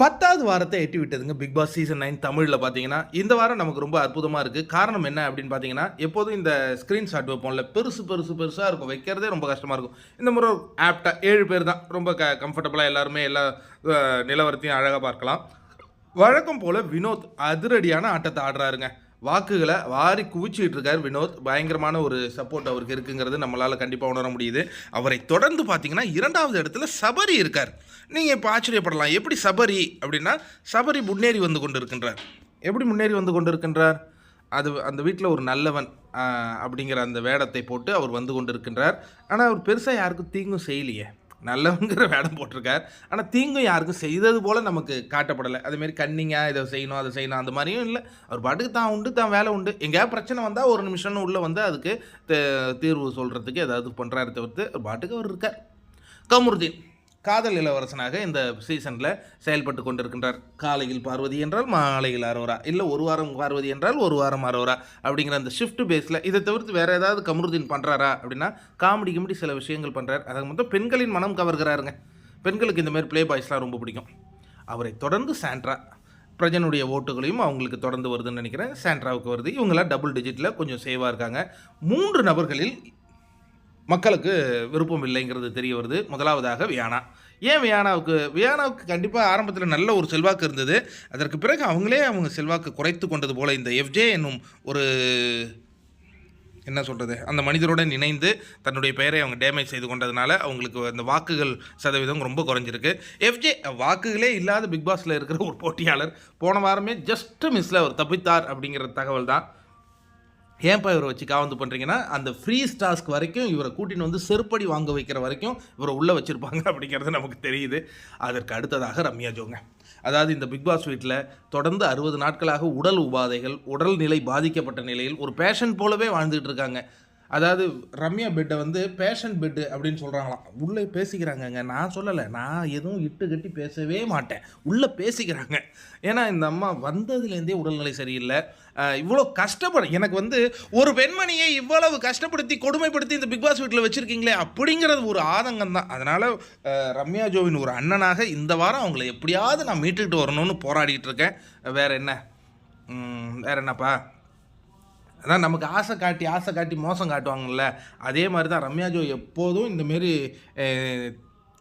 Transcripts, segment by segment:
10வது வாரத்தை எட்டி விட்டதுங்க பிக் பாஸ் சீசன் 9 தமிழில் பார்த்தீங்கன்னா இந்த வாரம் நமக்கு ரொம்ப அற்புதமாக இருக்குது. காரணம் என்ன அப்படின்னு பார்த்தீங்கன்னா, எப்போதும் இந்த ஸ்க்ரீன்ஷாட் வைப்போம்ல, பெருசாக இருக்கும், வைக்கிறதே ரொம்ப கஷ்டமாக இருக்கும். இந்த முறை ஆப்டாக 7 பேர் தான் ரொம்ப கம்ஃபர்டபுளாக எல்லாருமே எல்லா நிலவரத்தையும் அழகாக பார்க்கலாம். வழக்கம் போல் வினோத் அதிரடியான ஆட்டத்தை ஆடுறாருங்க. வாக்குகளை வாரி குவிச்சிட்டு இருக்கார் வினோத். பயங்கரமான ஒரு சப்போர்ட் அவருக்கு இருக்குங்கிறது நம்மளால் கண்டிப்பாக உணர முடியுது. அவரை தொடர்ந்து பார்த்தீங்கன்னா 2வது இடத்துல சபரி இருக்கார். நீங்கள் இப்போ ஆச்சரியப்படலாம், எப்படி சபரி அப்படின்னா, சபரி முன்னேறி வந்து கொண்டு இருக்கின்றார். எப்படி முன்னேறி வந்து கொண்டு இருக்கின்றார்? அது அந்த வீட்டில் ஒரு நல்லவன் அப்படிங்கிற அந்த வேடத்தை போட்டு அவர் வந்து கொண்டு இருக்கின்றார். ஆனால் அவர் பெருசாக யாருக்கும் தீங்கும் செய்யலையே. நல்லவங்கிற வேடம் போட்டிருக்கார். ஆனால் தீங்கும் யாருக்கும் செய்தது போல் நமக்கு காட்டப்படலை. அதுமாரி கன்னிங்காக இதை செய்யணும் அதை செய்யணும் அந்த மாதிரியும் இல்லை. அவர் பாட்டுக்கு தான் உண்டு, தான் வேலை உண்டு. எங்கேயாவது பிரச்சனை வந்தால் ஒரு நிமிஷம்னு உள்ளே வந்து அதுக்கு தீர்வு சொல்கிறதுக்கு ஏதாவது பண்ணுறாரு தவிர்த்து பாட்டுக்கு அவர் இருக்கார். கமருதீன் காதல் இளவரசனாக இந்த சீசனில் செயல்பட்டு கொண்டிருக்கின்றார். காலையில் பார்வதி என்றால் மாலையில் அரோரா, இல்லை ஒரு வாரம் பார்வதி என்றால் ஒரு வாரம் அரோரா அப்படிங்கிற அந்த ஷிஃப்ட் பேஸில். இதை தவிர்த்து வேறு ஏதாவது கமருதீன் பண்ணுறாரா அப்படின்னா, காமெடி சில விஷயங்கள் பண்ணுறார். அதை மொத்தம் பெண்களின் மனம் கவர்கிறாருங்க. பெண்களுக்கு இந்த மாதிரி ப்ளே பாய்ஸ்லாம் ரொம்ப பிடிக்கும். அவரை தொடர்ந்து சாண்ட்ரா, பிரஜனுடைய ஓட்டுகளையும் அவங்களுக்கு தொடர்ந்து வருதுன்னு நினைக்கிறேன். சாண்ட்ராவுக்கு வருது. இவங்களாம் டபுள் டிஜிட்டில் கொஞ்சம் சேவாக இருக்காங்க. 3 நபர்களில் மக்களுக்கு விருப்பம் இல்லைங்கிறது தெரிய வருது. முதலாவதாக வியானா. ஏன் வியானாவுக்கு கண்டிப்பாக ஆரம்பத்தில் நல்ல ஒரு செல்வாக்கு இருந்தது. அதற்கு பிறகு அவங்க செல்வாக்கு குறைத்து கொண்டது போல் இந்த எஃப்ஜே என்னும் ஒரு என்ன சொல்கிறது, அந்த மனிதருடன் இணைந்து தன்னுடைய பெயரை அவங்க டேமேஜ் செய்து கொண்டதுனால அவங்களுக்கு அந்த வாக்குகள் சதவீதம் ரொம்ப குறைஞ்சிருக்கு. எஃப்ஜே வாக்குகளே இல்லாத பிக் பாஸில் இருக்கிற ஒரு போட்டியாளர். போன வாரமே ஜஸ்ட் மிஸ்ஸில் அவர் தப்பித்தார் அப்படிங்கிற தகவல் தான். ஏன்ப்பா இவரை வச்சு காவந்து பண்ணுறீங்கன்னா, அந்த ஃப்ரீஸ் டாஸ்க் வரைக்கும் இவரை கூட்டின்னு வந்து செருப்படி வாங்க வைக்கிற வரைக்கும் இவரை உள்ளே வச்சுருப்பாங்க அப்படிங்கிறது நமக்கு தெரியுது. அதற்கு அடுத்ததாக ரம்யா ஜோங்க. அதாவது இந்த பிக் பாஸ் வீட்டில் தொடர்ந்து 60 நாட்களாக உடல் உபாதைகள், உடல்நிலை பாதிக்கப்பட்ட நிலையில் ஒரு பேஷன் போலவே வாழ்ந்துகிட்டு இருக்காங்க. அதாவது ரம்யா பெட்டை வந்து பேஷன் பெட்டு அப்படின்னு சொல்கிறாங்களாம். உள்ளே பேசிக்கிறாங்கங்க. நான் சொல்லலை, நான் எதுவும் இட்டு கட்டி பேசவே மாட்டேன். உள்ளே பேசிக்கிறாங்க. ஏன்னா இந்த அம்மா வந்ததுலேருந்தே உடல்நிலை சரியில்லை. இவ்வளோ எனக்கு வந்து ஒரு பெண்மணியை இவ்வளவு கஷ்டப்படுத்தி கொடுமைப்படுத்தி இந்த பிக் பாஸ் வீட்டில் வச்சுருக்கீங்களே அப்படிங்கிறது ஒரு ஆதங்கம் தான். அதனால் ரம்யா ஜோவின் ஒரு அண்ணனாக இந்த வாரம் அவங்கள எப்படியாவது நான் மீட்டுக்கிட்டு வரணும்னு போராடிட்டு இருக்கேன். வேற என்னப்பா, அதான் நமக்கு ஆசை காட்டி மோசம் காட்டுவாங்கள்ல, அதே மாதிரி தான் ரம்யா ஜோ எப்போதும் இந்தமாரி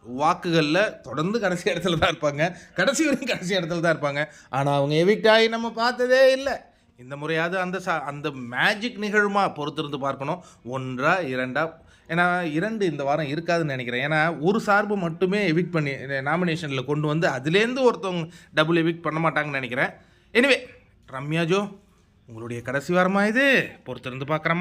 வாக்குகளில் தொடர்ந்து கடைசி இடத்துல தான் இருப்பாங்க. கடைசி வரைக்கும் கடைசி இடத்துல தான் இருப்பாங்க. ஆனால் அவங்க எவிக்ட் ஆகி நம்ம பார்த்ததே இல்லை. இந்த முறையாவது அந்த மேஜிக் நிகழுமா பொறுத்திருந்து பார்க்கணும். 1ஆ 2ஆ, ஏன்னா 2 இந்த வாரம் இருக்காதுன்னு நினைக்கிறேன். ஏன்னா ஒரு சார்பு மட்டுமே எவிக்ட் பண்ணி நாமினேஷனில் கொண்டு வந்து அதுலேருந்து ஒருத்தவங்க டபுள் எவிக்ட் பண்ண மாட்டாங்கன்னு நினைக்கிறேன். எனிவே ரம்யா ஜோ, உங்களுடைய கடைசி வாரமாக இது, பொறுத்திருந்து பார்க்குறோம்.